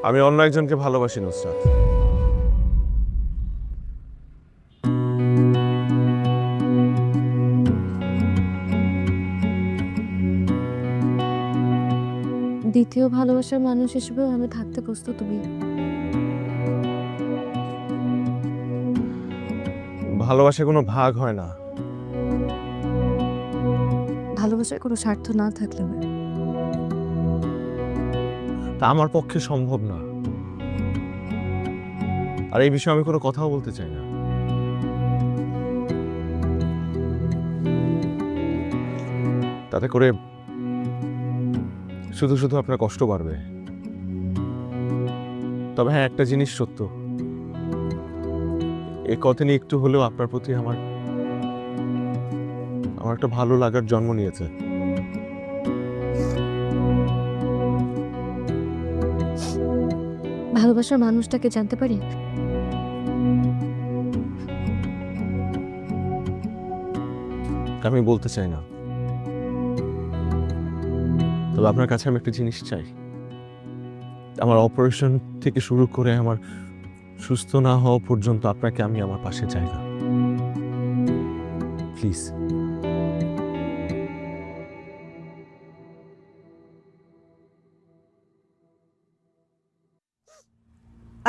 আমি অন্য একজনকে ভালোবাসি নুসরাত। দ্বিতীয় ভালোবাসার মানুষ হিসেবেও আমি থাকতে প্রস্তুত। তুমি ভালোবাসা কোনো ভাগ হয় না। ভালোবাসার কোনো স্বার্থ না থাকলে হয়। তা আমার পক্ষে সম্ভব না। আর এই বিষয়ে আমি কোনো কথাও বলতে চাই না। তাতে করে শুধু শুধু আপনার কষ্ট বাড়বে। তবে হ্যাঁ, একটা জিনিস সত্য, এই কদিনই একটু হলেও আপনার প্রতি আমার একটা ভালো লাগার জন্ম নিয়েছে। ভালোবাসার মানুষটাকে জানতে পারি? আমি বলতে চাই না, তবে আপনার কাছে আমি একটা জিনিস চাই। আমার অপারেশন থেকে শুরু করে আমার সুস্থ না হওয়া পর্যন্ত আপনাকে আমি আমার পাশে চাই না, প্লিজ।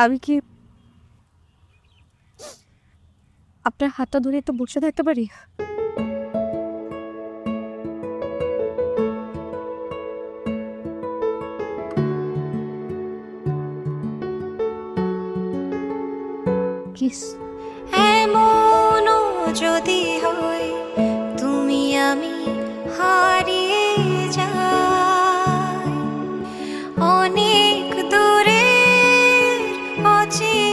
আমি কি আপনার হাতটা ধরে একটু বসে থাকতে পারি? প্লিজ। এমনও যদি হয় তুমি আমি হারিয়ে যাই অনেক দূরে অচেনা